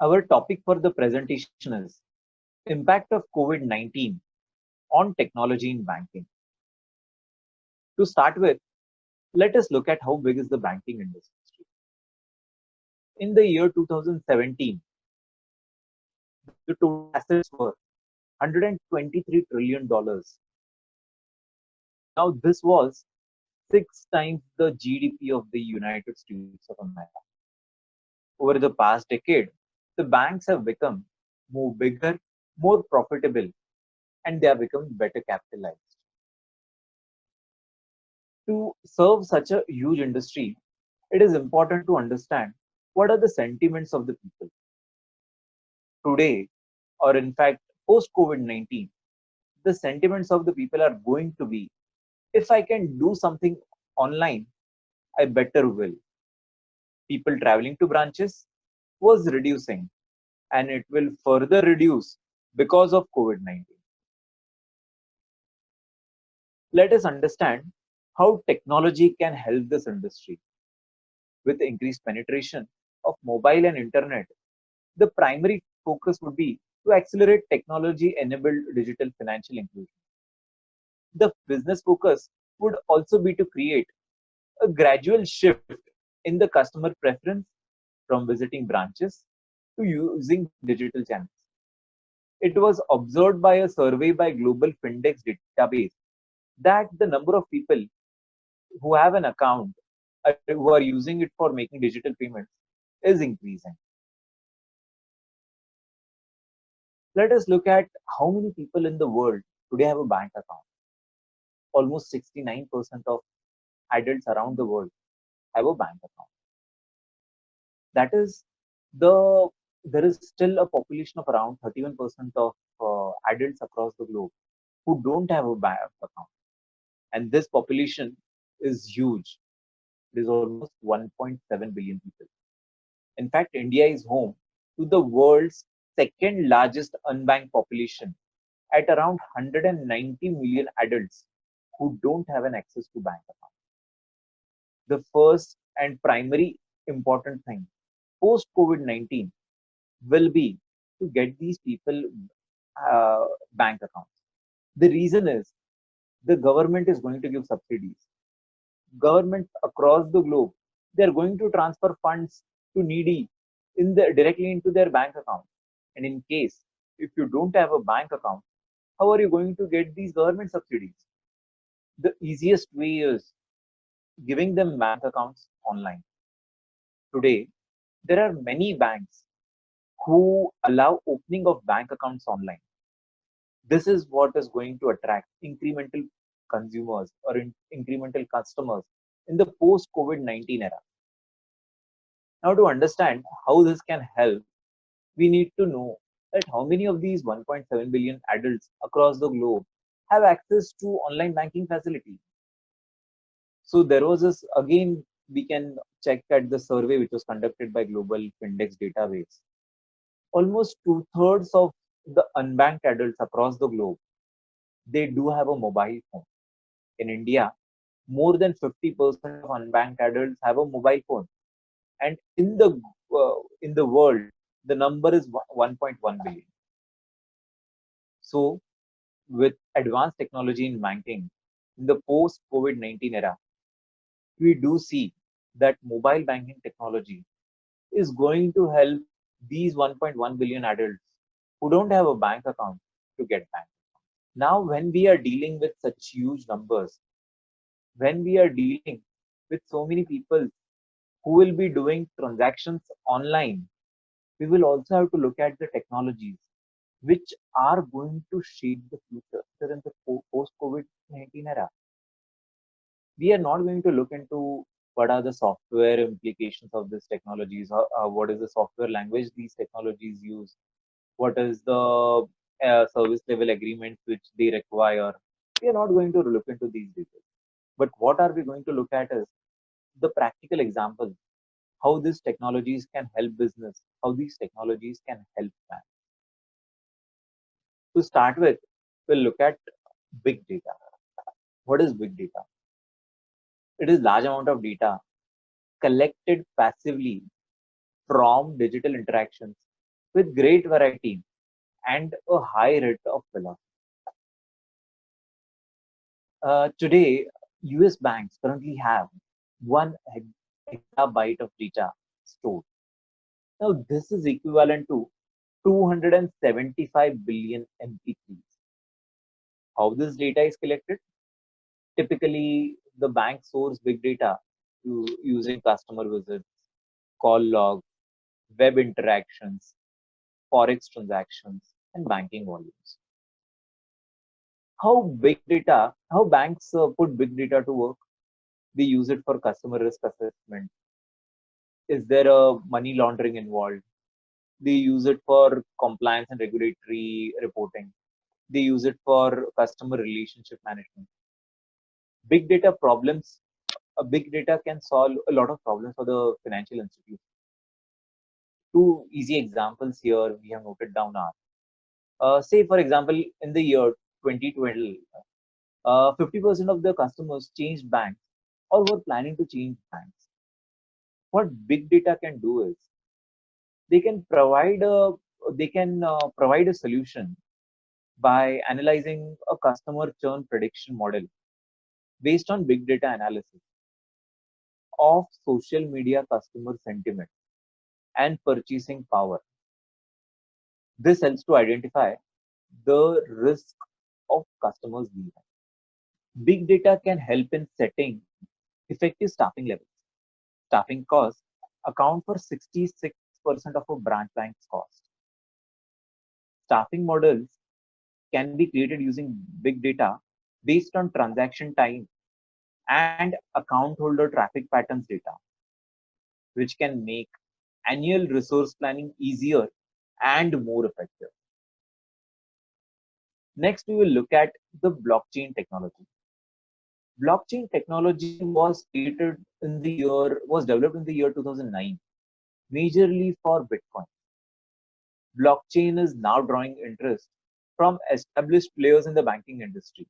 Our topic for the presentation is impact of COVID-19 on technology in banking. To start with, let us look at how big is the banking industry. In the year 2017, the total assets were $123 trillion. Now, this was 6 times the GDP of the United States of America. Over the past decade, the banks have become more bigger, more profitable, and they have become better capitalized. To serve such a huge industry, it is important to understand what are the sentiments of the people. Today, or in fact, post COVID-19, the sentiments of the people are going to be if I can do something online, I better will. People traveling to branches was reducing, and it will further reduce because of COVID-19. Let us understand how technology can help this industry. With increased penetration of mobile and internet, the primary focus would be to accelerate technology-enabled digital financial inclusion. The business focus would also be to create a gradual shift in the customer preference from visiting branches to using digital channels. It was observed by a survey by Global Findex database that the number of people who have an account who are using it for making digital payments is increasing. Let us look at how many people in the world today have a bank account. Almost 69% of adults around the world have a bank account. That is, there is still a population of around 31% of adults across the globe who don't have a bank account. And this population is huge. It is almost 1.7 billion people. In fact, India is home to the world's second largest unbanked population at around 190 million adults who don't have an access to bank account. The first and primary important thing post COVID-19 will be to get these people bank accounts. The reason is the government is going to give subsidies. Governments across the globe, they are going to transfer funds to needy directly into their bank account. And in case if you don't have a bank account, how are you going to get these government subsidies? The easiest way is giving them bank accounts online. Today, there are many banks who allow opening of bank accounts online. This is what is going to attract incremental consumers or incremental customers in the post COVID-19 era. Now, to understand how this can help, we need to know that how many of these 1.7 billion adults across the globe have access to online banking facilities. So there was this, again, we can check at the survey which was conducted by Global Findex database. Almost 2/3 of the unbanked adults across the globe, they do have a mobile phone. In India, more than 50% of unbanked adults have a mobile phone, and in the world, the number is 1.1 billion. So, with advanced technology in banking, in the post COVID-19 era, we do see that mobile banking technology is going to help these 1.1 billion adults who don't have a bank account to get bank. Now, when we are dealing with such huge numbers, when we are dealing with so many people who will be doing transactions online, we will also have to look at the technologies which are going to shape the future in the post COVID-19 era. We are not going to look into what are the software implications of these technologies, what is the software language these technologies use, what is the service level agreements which they require. We are not going to look into these details. But what are we going to look at is the practical example, how these technologies can help business, how these technologies can help banks. To start with, we'll look at big data. What is big data? It is large amount of data collected passively from digital interactions with great variety and a high rate of velocity. Today, US banks currently have 1 exabyte of data stored. Now, this is equivalent to 275 billion MP3s. How this data is collected? Typically, the bank source big data using customer visits, call logs, web interactions, forex transactions, and banking volumes. How banks put big data to work? They use it for customer risk assessment. Is there a money laundering involved? They use it for compliance and regulatory reporting. They use it for customer relationship management. Big data problems, big data can solve a lot of problems for the financial institutions. Two easy examples here we have noted down are, say for example, in the year 2012, 50% of the customers changed banks or were planning to change banks. What big data can do is they can provide a provide a solution by analyzing a customer churn prediction model based on big data analysis of social media customer sentiment and purchasing power. This helps to identify the risk of customers leaving. Big data can help in setting effective staffing levels. Staffing costs account for 66% of a branch bank's cost. Staffing models can be created using big data based on transaction time and account holder traffic patterns data, which can make annual resource planning easier and more effective. Next, we will look at the blockchain technology. Blockchain technology was developed in the year 2009, majorly for Bitcoin. Blockchain is now drawing interest from established players in the banking industry.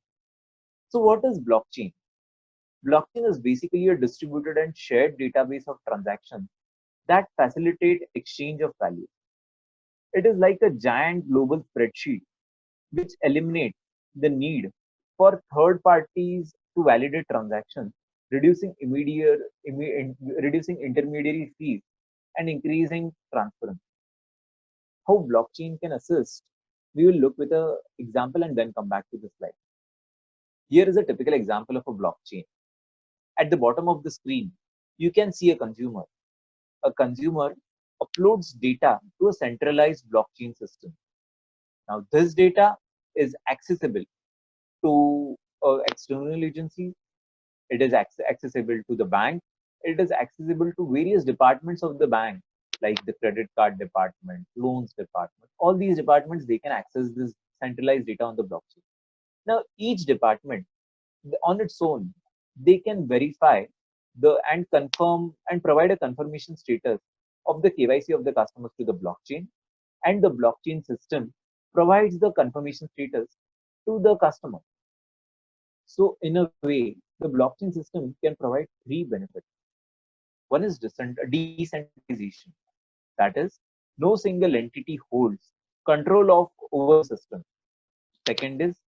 So, what is blockchain? Blockchain is basically a distributed and shared database of transactions that facilitate exchange of value. It is like a giant global spreadsheet which eliminates the need for third parties to validate transactions, reducing intermediary fees and increasing transparency. How blockchain can assist? We will look with an example and then come back to the slide. Here is a typical example of a blockchain. At the bottom of the screen, you can see a consumer. A consumer uploads data to a centralized blockchain system. Now, this data is accessible to external agencies. It is accessible to the bank. It is accessible to various departments of the bank, like the credit card department, loans department. All these departments, they can access this centralized data on the blockchain. Now, each department on its own, they can verify and confirm and provide a confirmation status of the KYC of the customers to the blockchain, and the blockchain system provides the confirmation status to the customer. So, in a way, the blockchain system can provide three benefits. One is decentralization, that is, no single entity holds control of over the system. Second is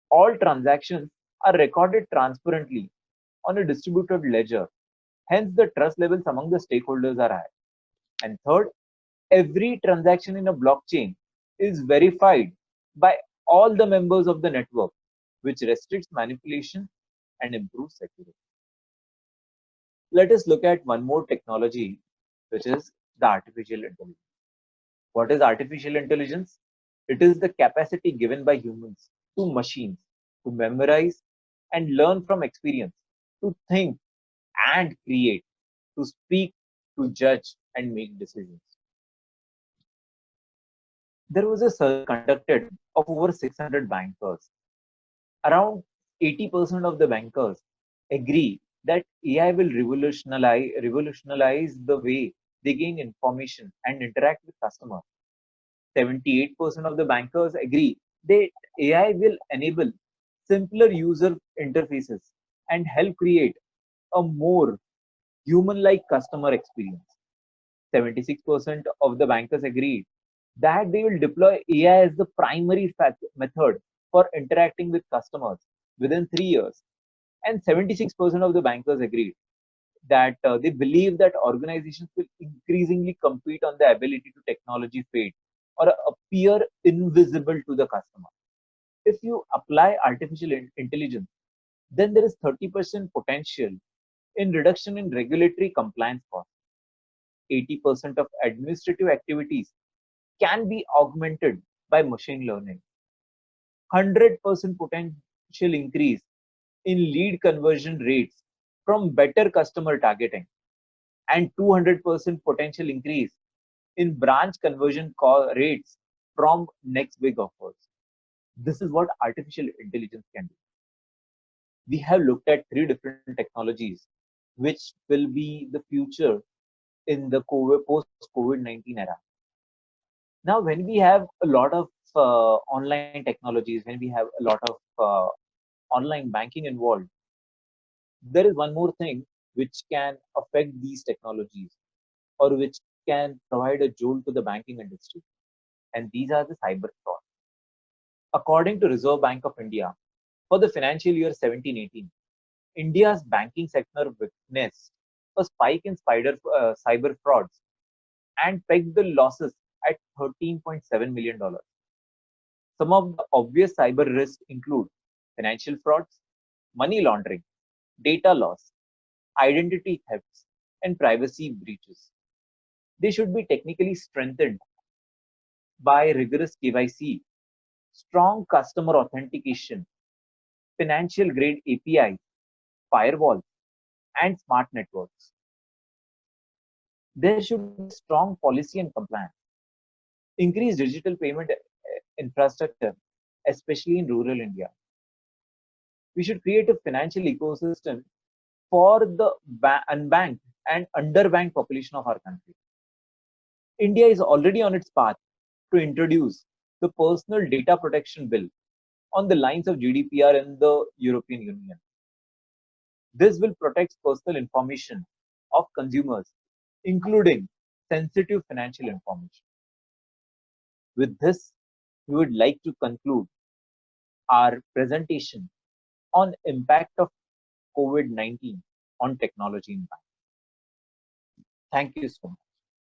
all transactions are recorded transparently on a distributed ledger. Hence, the trust levels among the stakeholders are high. And third, every transaction in a blockchain is verified by all the members of the network, which restricts manipulation and improves security. Let us look at one more technology, which is the artificial intelligence. What is artificial intelligence? It is the capacity given by humans to machines to memorize and learn from experience, to think and create, to speak, to judge and make decisions. There was a survey conducted of over 600 bankers. Around 80% of the bankers agree that AI will revolutionize the way they gain information and interact with customers. 78% of the bankers agree that AI will enable simpler user interfaces and help create a more human like customer experience. 76% of the bankers agree that they will deploy AI as the primary method for interacting with customers within 3 years. And 76% of the bankers agreed that they believe that organizations will increasingly compete on the ability to technology fade or appear invisible to the customer. If you apply artificial intelligence, then there is 30% potential in reduction in regulatory compliance costs. 80% of administrative activities can be augmented by machine learning. 100% potential increase in lead conversion rates from better customer targeting, and 200% potential increase in branch conversion rates from next big offers. This is what artificial intelligence can do. We have looked at three different technologies which will be the future in the post COVID-19 era. Now, when we have a lot of online technologies, when we have a lot of online banking involved, there is one more thing which can affect these technologies or which can provide a jolt to the banking industry, and these are the cyber fraud. According to Reserve Bank of India, for the financial year 17-18, India's banking sector witnessed a spike in cyber frauds and pegged the losses at $13.7 million. Some of the obvious cyber risks include financial frauds, money laundering, data loss, identity thefts, and privacy breaches. They should be technically strengthened by rigorous KYC, strong customer authentication, financial grade APIs, firewalls, and smart networks. There should be strong policy and compliance, increase digital payment infrastructure, especially in rural India. We should create a financial ecosystem for the unbanked and underbanked population of our country. India is already on its path to introduce the Personal Data Protection Bill on the lines of GDPR in the European Union. This will protect personal information of consumers, including sensitive financial information. With this, we would like to conclude our presentation on impact of COVID-19 on technology in banking. Thank you so much.